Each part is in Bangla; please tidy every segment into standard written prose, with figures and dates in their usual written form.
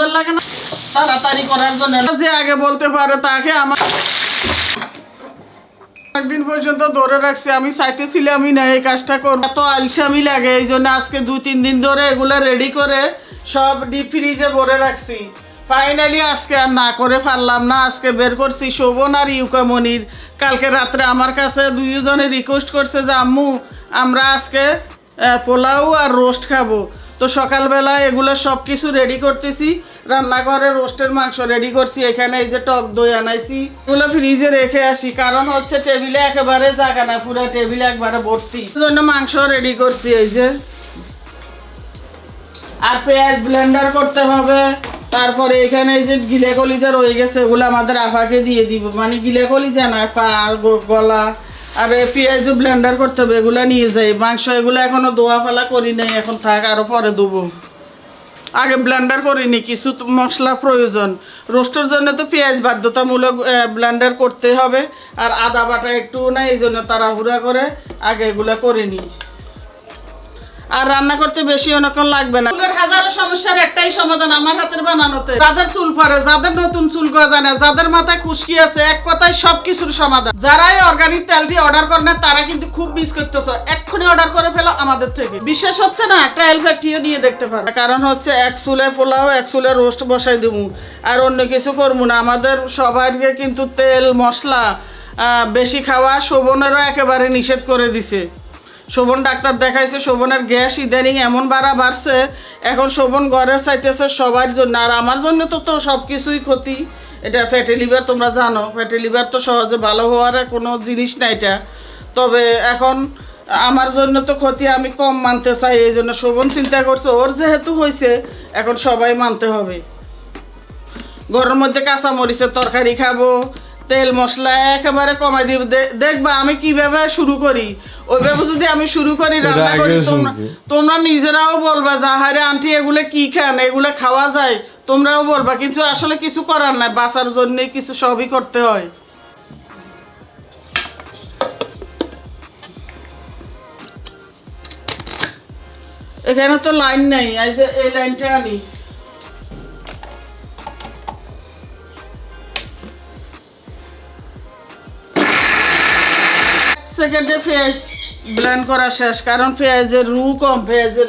সুন্দর লাগে না তাড়াতাড়ি করার জন্য? যে আগে বলতে পারে তাকে আমার একদিন পর্যন্ত ধরে রাখছি, আমি চাইতেছিলামই না এই কাজটা করবো, এত আলসামি লাগে। এই জন্য আজকে 2-3 দিন ধরে এগুলো রেডি করে সব ডিপ ফ্রিজে ভরে রাখছি। ফাইনালি আজকে আর না করে পারলাম না, আজকে বের করছি। শোভন আর ইউকামনির কালকে রাত্রে আমার কাছে দুইজনে রিকোয়েস্ট করছে যে আম্মু আমরা আজকে পোলাও আর রোস্ট খাবো। তো সকালবেলা এগুলো সব কিছু রেডি করতেছি, রান্নাঘরে রোস্টের মাংস রেডি করছি। এখানে এই যে টক দই আনাইছি, এগুলো ফ্রিজে রেখে আসি, কারণ হচ্ছে টেবিলে একেবারে জায়গা না, পুরো টেবিলে একবারে ভর্তি। এই জন্য মাংস রেডি করছি এই যে। আর পেঁয়াজ ব্লেন্ডার করতে হবে। তারপরে এখানে এই যে গিলে কলিজা রয়ে গেছে, ওগুলো আমাদের আফাকে দিয়ে দিব, মানে গিলে কলিজা না, পা গলা। আর পেঁয়াজও ব্লেন্ডার করতে হবে, এগুলো নিয়ে যাই। মাংস এগুলো এখনো ধোয়া ফেলা করি নাই, এখন থাক, আরও পরে দেবো। আগে ব্লেন্ডার করিনি, কিছু মশলা প্রয়োজন। রোস্টের জন্য তো পেঁয়াজ বাধ্যতামূলক ব্লেন্ডার করতে হবে, আর আদা বাটা একটু না, এই জন্য তাড়াহুড়া করে আগে এগুলো করিনি। আর রান্না করতে বেশি অনেকক্ষণ লাগবে না। চুলের হাজারো সমস্যার একটাই সমাধান আমার হাতের বানানোতে। যাদের চুল পড়ে, যাদের নতুন চুল গজা না, যাদের মাথায় খুশকি আছে, এক কথায় সবকিছুর সমাধান। যারাই অর্গানিক তেলটি অর্ডার করেন না তারা কিন্তু খুব মিস করতেছে, এক্ষুনি অর্ডার করে ফেলো আমাদের থেকে। বিশ্বাস হচ্ছে না, একটা এলফ্যাক্টিও নিয়ে দেখতে পারো। কারণ হচ্ছে এক চুলে পোলাও, এক চুলে রোস্ট বসাই দেবো, আর অন্য কিছু করবো না। আমাদের সবাইকে কিন্তু তেল মশলা বেশি খাওয়া শোভনেরও একেবারে নিষেধ করে দিছে। শোভন ডাক্তার দেখাইছে, শোভনের গ্যাস ইদানিং এমন বাড়ছে, এখন শোভন ঘরে চাইতেছে সবার জন্য। আর আমার জন্য তো সব কিছুই ক্ষতি। এটা ফ্যাটি লিভার, তোমরা জানো ফ্যাটি লিভার তো সহজে ভালো হওয়ার কোনো জিনিস না এটা। তবে এখন আমার জন্য তো ক্ষতি, আমি কম মানতে চাই। এই জন্য শোভন চিন্তা করছে ওর যেহেতু হয়েছে এখন সবাই মানতে হবে। ঘরের মধ্যে কাঁচামরিচের তরকারি খাবো, তেল মশলা একেবারে কমাই দিব। দেখবা আমি কিভাবে শুরু করি, ওইভাবে যদি আমি শুরু করি রান্না করি, তোমরা নিজেরাও বলবা যে হারে আন্টি এগুলো কি খান, এগুলো খাওয়া যায়, তোমরাও বলবা। কিন্তু আসলে কিছু করার নাই, বাঁচার জন্য কিছু সবই করতে হয়। এখানে তো লাইন নেই, এই লাইনটা আনি। সেকেন্ডে পেঁয়াজ ব্লেন্ড করা শেষ, কারণ পেঁয়াজের রু কম, পেঁয়াজের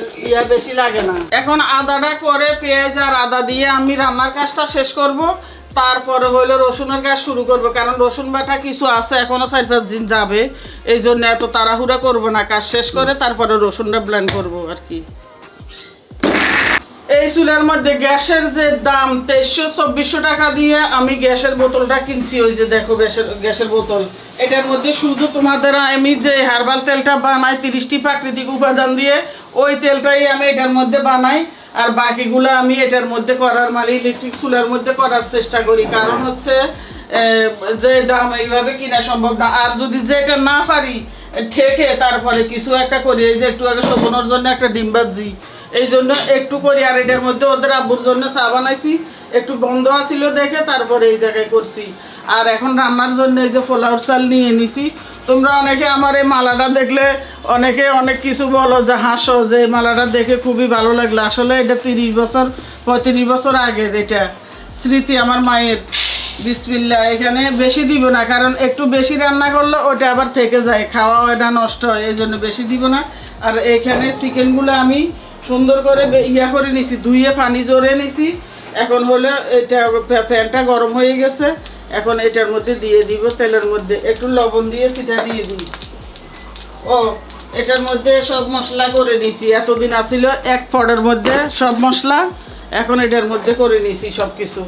বেশি লাগে না। এখন আদাটা করে পেঁয়াজ আর আদা দিয়ে আমি রান্নার কাজটা শেষ করব। তারপরে হইলো রসুনের কাজ শুরু করব, কারণ রসুন বাটা কিছু আছে, এখনও 4-5 দিন যাবে। এই জন্য এত তাড়াহুড়া করবো না, কাজ শেষ করে তারপরে রসুনটা ব্লেন্ড করব আর কি। এই চুলার মধ্যে গ্যাসের যে দাম 2300-2400 টাকা দিয়ে আমি গ্যাসের বোতলটা কিনছি। ওই যে দেখো গ্যাসের বোতল, এটার মধ্যে শুধু তোমাদের আমি যে হার্বাল তেলটা বানাই 30টি প্রাকৃতিক উপাদান দিয়ে, ওই তেলটাই আমি এটার মধ্যে বানাই। আর বাকিগুলো আমি এটার মধ্যে করার, মানে ইলেকট্রিক চুলার মধ্যে করার চেষ্টা করি। কারণ হচ্ছে যে দাম এইভাবে কিনা সম্ভব না। আর যদি যেটা না পারি ঠেকে তারপরে কিছু একটা করি। এই যে একটু আগে শোভনের জন্য একটা ডিম ভাজি, এই জন্য একটু করি। আর এটার মধ্যে ওদের আব্বুর জন্য চা বানাইছি, একটু বন্ধ আসিল দেখে তারপরে এই জায়গায় করছি। আর এখন রান্নার জন্য এই যে ফ্লাওয়ার চাল নিয়ে নিছি। তোমরা অনেকে আমার এই মালাটা দেখলে অনেকে অনেক কিছু বলো, যে হাসো, যে মালাটা দেখে খুবই ভালো লাগলো। আসলে এটা 35 বছর আগের এটা স্মৃতি আমার মায়ের। বিসমিল্লাহ। এখানে বেশি দিব না, কারণ একটু বেশি রান্না করলে ওটা আবার থেকে যায়, খাওয়া ওটা নষ্ট হয়, এই জন্য বেশি দিব না। আর এখানে চিকেনগুলো আমি সুন্দর করে করে নিছি, ধুয়ে পানি জড়ে নিছি। এখন হলে এটা প্যানটা গরম হয়ে গেছে, এখন এটার মধ্যে দিয়ে দিব। তেলের মধ্যে একটু লবণ দিয়ে সেটা দিয়ে দিই। ও এটার মধ্যে সব মশলা করে নিছি, এতদিন আসিল এক পটের মধ্যে সব মশলা, এখন এটার মধ্যে করে নিছি সব কিছু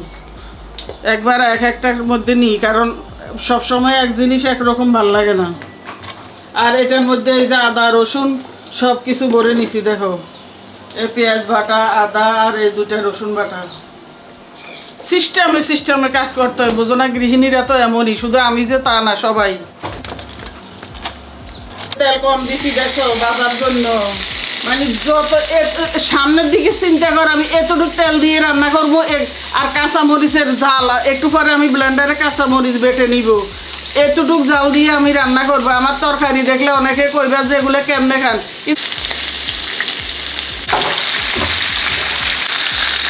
একবার একটার মধ্যে নিই, কারণ সব সময় এক জিনিস একরকম ভাল লাগে না। আর এটার মধ্যে এই যে আদা রসুন সব কিছু ভরে নিছি। দেখো এই পেঁয়াজ বাটা, আদা আর এই 2টা রসুন বাটা। সিস্টেমে কাজ করতে হয়, বোঝো না? গৃহিণীরা তো এমনই, শুধু আমি যে তা না, সবাই। তেল কম দিছি দেখো বাজার জন্য, মানে যত সামনের দিকে চিন্তা কর, আমি এতটুকু তেল দিয়ে রান্না করবো। আর কাঁচামরিচের ঝাল একটু পরে আমি ব্লেন্ডারে কাঁচামরিচ বেটে নিব, এতটুক জাল দিয়ে আমি রান্না করবো। আমার তরকারি দেখলে অনেকে কইবা যে এগুলো কেমনে খান।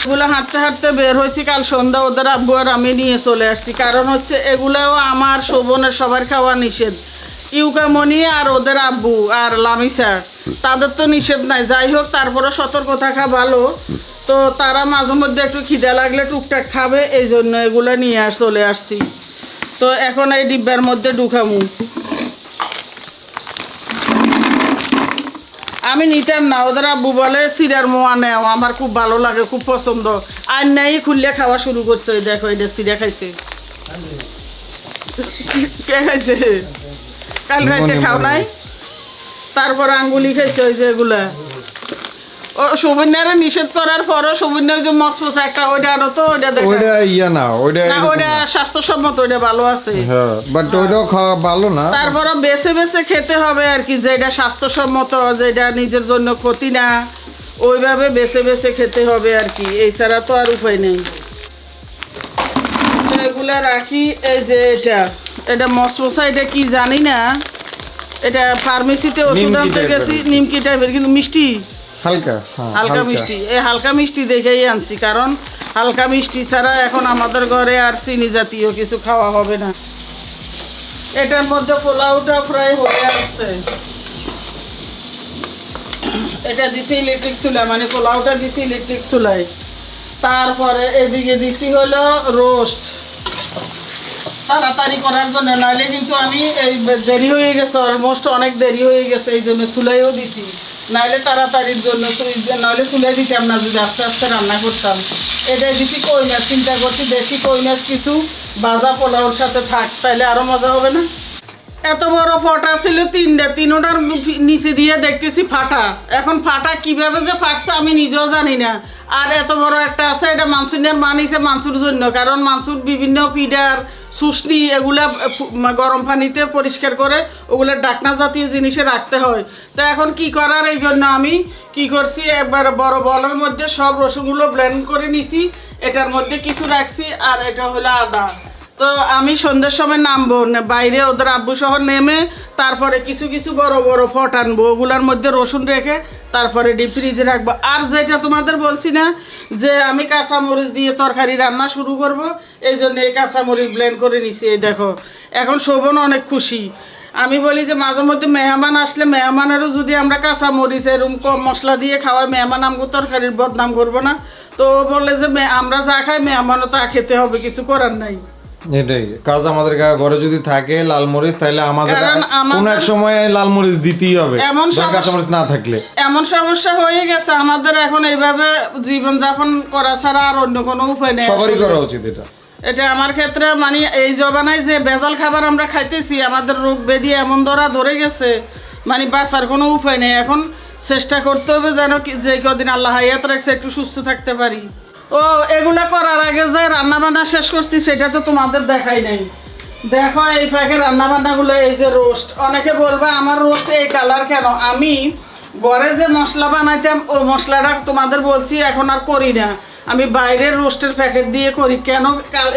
এগুলো হাঁটতে হাঁটতে বের হয়েছি কাল সন্ধ্যা, ওদের আব্বু আর আমি নিয়ে চলে আসছি। কারণ হচ্ছে এগুলোও আমার শোভনের সবার খাওয়া নিষেধ। ইউকামনি আর ওদের আব্বু আর লামিসা তাদের তো নিষেধ নাই। যাই হোক, তারপরে সতর্ক থাকা ভালো। তো তারা মাঝে মধ্যে একটু খিদে লাগলে টুকটাক খাবে, এই জন্য এগুলো নিয়ে চলে আসছি। তো এখন এই ডিব্বার মধ্যে ঢুকামু। আমি নিতাম না, ওদের আব্বু বলে সিরার মোয়া নেও, আমার খুব ভালো লাগে, খুব পছন্দ। আর নেই খুললে খাওয়া শুরু করছে। দেখো এটা সিরা খাইছে। কে খাইছে? কাল রাইতে খাও নাই? তারপর আঙ্গুলি খাইছে ওই যে এগুলা। ও সুবিন্যারে নিষেধ করার পরও সুবিন্যা যে মসমস একটা ওইটা আরো তো ওইটা দেখো। ওইটা ইয়া না, ওইটা না ওইটা স্বাস্থ্যসম্মত, ওইটা ভালো আছে। হ্যাঁ, বাট ওইটাও খাওয়া ভালো না। তারপরে বেছে বেছে খেতে হবে আর কি, যেটা স্বাস্থ্যসম্মত, যেটা নিজের জন্য ক্ষতি না, ওইভাবে বেছে বেছে খেতে হবে আর কি। এছাড়া তো আর উপায় নেই। এগুলা রাখি। এই যে এটা মসমসা, এটা কি জানি না। এটা ফার্মেসিতে ওষুধ আনতে গেছি, নিমকি টাইপের, কিন্তু মিষ্টি হালকা, হালকা মিষ্টি। এই হালকা মিষ্টি দেখেই আনছি, কারণ হালকা মিষ্টি ছাড়া এখন আমাদের ঘরে আর চিনি জাতীয় কিছু খাওয়া হবে না। এটার মধ্যে পোলাওটা ফ্রাই হয়ে আসছে। এটা দিছি ইলেকট্রিক চুলায়, মানে পোলাওটা দিছি ইলেকট্রিক চুলায়। তারপরে এদিকে দিছি হলো রোস্ট, তাড়াতাড়ি করার জন্য। নাহলে কিন্তু আমি এই দেরি হয়ে গেছে, অলমোস্ট অনেক দেরি হয়ে গেছে, এই জন্য চুলাইও দিছি। নাহলে তাড়াতাড়ির জন্য, নাহলে চুলাই দিতাম না যদি আস্তে আস্তে রান্না করতাম। এটাই দিছি কই মাছ, চিন্তা করছি দেশি কই মাছ কিছু ভাজা পোলাওর সাথে থাক, তাইলে আরও মজা হবে না। এত বড় ফটা ছিল তিনোটার নিচে দিয়ে দেখতেছি ফাটা। এখন ফাটা কিভাবে যে ফাটছে আমি নিজেও জানি না। আর এত বড় একটা আছে, এটা মানসুনের মানিছে মানসুর জন্য, কারণ মানসুর বিভিন্ন পিডার শুষ্নি এগুলা গরম পানিতে পরিষ্কার করে ওগুলো ডাকনা জাতীয় জিনিসে রাখতে হয়। তো এখন কি করার, এই জন্য আমি কি করছি, একবার বড় বলের মধ্যে সব রসুনগুলো ব্লেন্ড করে নিছি, এটার মধ্যে কিছু রাখছি, আর এটা হলো আদা। তো আমি সন্ধ্যের সময় নামবো বাইরে, ওদের আব্বু সহ নেমে তারপরে কিছু কিছু বড় বড় ফট আনবো, ওগুলোর মধ্যে রসুন রেখে তারপরে ডিপ ফ্রিজে রাখবো। আর যেটা তোমাদের বলছি না যে আমি কাঁচামরিচ দিয়ে তরকারি রান্না শুরু করব, এই জন্য এই কাঁচামরিচ ব্লেন্ড করে নিছি। এই দেখো, এখন শোভন অনেক খুশি। আমি বলি যে মাঝে মধ্যে মেহমান আসলে মেহমানেরও যদি আমরা কাঁচামরিচ এরকম কম মশলা দিয়ে খাওয়াই, মেহমান আমগো তরকারির বদনাম করবো না। তো ও বলে যে আমরা যা খাই মেহমানও তা খেতে হবে, কিছু করার নাই। এটাই কাজ আমাদের ঘরে যদি থাকে লাল মরিচ, তাহলে আমাদের কোন এক সময় লাল মরিচ দিতেই হবে, কাঁচা মরিচ না থাকলে। এমন সমস্যা হয়ে গেছে আমাদের এখন, এইভাবে জীবনযাপন করা ছাড়া আর অন্য কোনো উপায় নেই। সবারই করা উচিত এটা। এটা আমার ক্ষেত্রে মানে এই জমানায় যে ভেজাল খাবার আমরা খাইতেছি, আমাদের রোগ ব্যাধি এমন ধরে গেছে, মানে বাঁচার কোনো উপায় নেই। এখন চেষ্টা করতে হবে যেন যে কদিন আল্লাহ হায়াত রাখছে একটু সুস্থ থাকতে পারি। ও এগুলা করার আগে যে রান্না বান্না শেষ করছি সেটা তো তোমাদের দেখাই নাই। দেখো এই ফাঁকে রান্না বান্নাগুলো, এই যে রোস্ট, অনেকে বলবে আমার রোস্ট এই কালার কেন। আমি ঘরে যে মশলা বানাইতাম ওই মশলাটা তোমাদের বলছি এখন আর করি না, আমি বাইরের রোস্টের প্যাকেট দিয়ে করি। কেন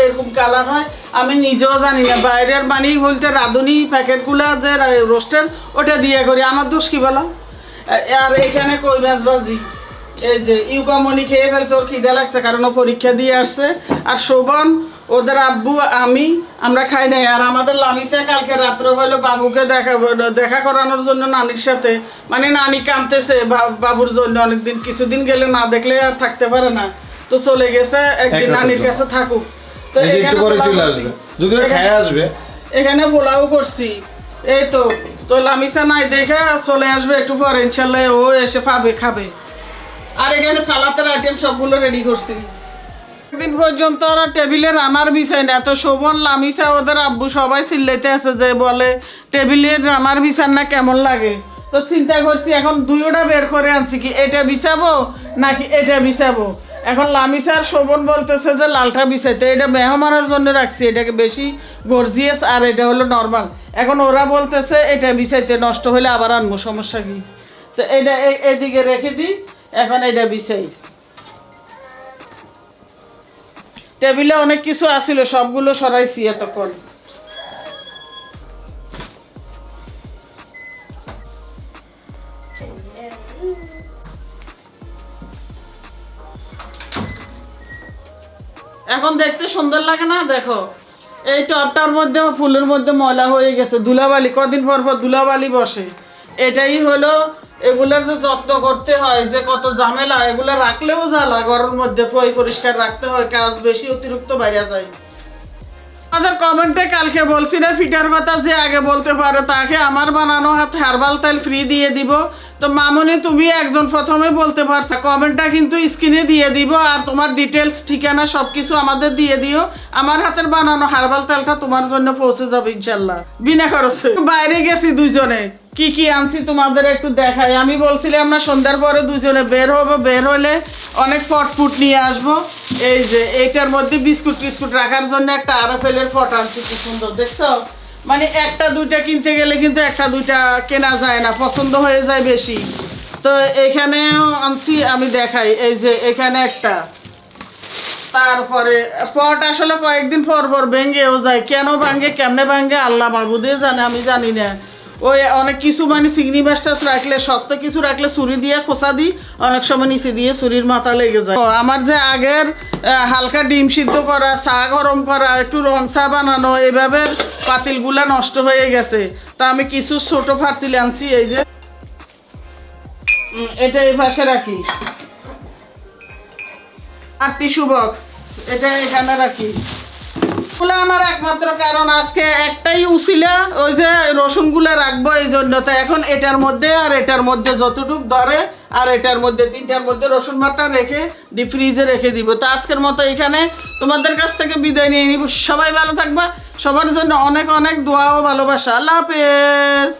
এরকম কালার হয় আমি নিজেও জানি না। বাইরের বানিয়ে বলতে রাঁধুনি প্যাকেটগুলো যে রোস্টের, ওটা দিয়ে করি। আমার দোষ কি বলো? আর এখানে কই মাছ ভাজি, এই যে ইউকামনি খেয়ে ফেলছে, ওর খিদে লাগছে কারণ ও পরীক্ষা দিয়ে আসছে। আর শোভন, ওদের আব্বু, আমরা খাই নাই। আর আমাদের লামিসা কালকে রাত্রে হলো বাবুকে দেখা করানোর জন্য নানির সাথে, মানে নানি কাঁদতেছে বাবুর জন্য, অনেকদিন কিছুদিন গেলে না দেখলে আর থাকতে পারে না, তো চলে গেছে একদিন নানির কাছে থাকুক। তো এখানে পোলাও করছি। এই তো লামিসা নাই দেখে চলে আসবে একটু পরে ইনশাল্লাহ, ও এসে খাবে। আর এখানে সালাতের আইটেম সবগুলো রেডি করছি। একদিন পর্যন্ত ওরা টেবিলে রান্নার বিষয় না, তো শোভন লামিসা ওদের আব্বু সবাই চিল্লাইতে আছে যে বলে টেবিলে রান্নার বিচার না কেমন লাগে। তো চিন্তা করছি এখন দুইটা বের করে আনছি, কি এটা বিছাবো নাকি এটা বিছাবো। এখন লামিসা আর শোভন বলতেছে যে লালটা বিছাইতে, এটা মেহমানের জন্য রাখছি, এটাকে বেশি গর্জিয়াস, আর এটা হলো নর্মাল। এখন ওরা বলতেছে এটা বিছাইতে, নষ্ট হলে আবার আনবো, সমস্যা কি। তো এটা এদিকে রেখে দিই, এখন এটা বিছাই। টেবিলে অনেক কিছু আছিল, সবগুলো সরাইছি এতক্ষণ। এখন দেখতে সুন্দর লাগে না? দেখো এই টবটার মধ্যে ফুলের মধ্যে ময়লা হয়ে গেছে, ধুলাবালি, কদিন পর পর ধুলাবালি বসে। এটাই হলো এগুলোর যে যত্ন করতে হয়, যে কত ঝামেলা, এগুলো রাখলেও জ্বালা, ঘরের মধ্যে পরিষ্কার রাখতে হয়, কাজ বেশি অতিরিক্ত বাইরে যায়। আমাদের কমেন্টে কালকে বলছি না ফিটার কথা, যে আগে বলতে পারো তাকে আমার বানানো হাত হার্বাল তেল ফ্রি দিয়ে দিব। তো মামনি তুমি একজন প্রথমে বলতে পারছো, কমেন্টটা কিন্তু স্ক্রিনে দিয়ে দিব, আর তোমার ডিটেলস ঠিকানা সব কিছু আমাদের দিয়ে দিও। আমার হাতের বানানো হার্বাল তেলটা তোমার জন্য পৌঁছে যাবে ইনশাল্লাহ, বিনা খরচে। বাইরে গেছি দুইজনে, কি কি আনছি তোমাদের একটু দেখাই। আমি বলছিলাম না সন্ধ্যার পরে দুজনে বের হবো, বের হলে অনেক পটপুট নিয়ে আসবো। এই যে এইটার মধ্যে বিস্কুট টিস্কুট রাখার জন্য একটা আরএফএলের পট আনছি, কি সুন্দর দেখছো। মানে একটা দুইটা কিনতে গেলে কিন্তু একটা দুইটা কেনা যায় না, পছন্দ হয়ে যায় বেশি। তো এখানেও আনছি, আমি দেখাই। এই যে এখানে একটা, তারপরে পট আসলে কয়েকদিন পর পর ভেঙেও যায়, কেন ভাঙে কেমনে ভাঙে আল্লাহ মাহবুদে জানে, আমি জানি না। ওই অনেক কিছু মানে চিংড়ি মাছ টাছ রাখলে, শক্ত কিছু রাখলে ছুরি দিয়ে খোসা দিই, অনেক সময় নিচে দিয়ে ছুরির মাথা লেগে যায়। আমার যে আগের হালকা ডিম সিদ্ধ করা, চা গরম করা, একটু রং চা বানানো, এভাবে পাতিলগুলা নষ্ট হয়ে গেছে। তা আমি কিছু ছোট পাতিল আনছি, এই যে এটা এই পাশে রাখি। আর টিস্যু বক্স এটা এখানে রাখি। আমার একমাত্র কারণ আজকে একটাই উছিলা, ওই যে রসুনগুলো রাখবো এই জন্য। তো এখন এটার মধ্যে আর এটার মধ্যে যতটুক ধরে, আর এটার মধ্যে তিনটার মধ্যে রসুন বাটা রেখে ডিপ ফ্রিজে রেখে দিব। তো আজকের মতো এখানে তোমাদের কাছ থেকে বিদায় নিয়ে নিব। সবাই ভালো থাকবা, সবার জন্য অনেক অনেক দোয়া ও ভালোবাসা। আল্লাহ হাফেজ।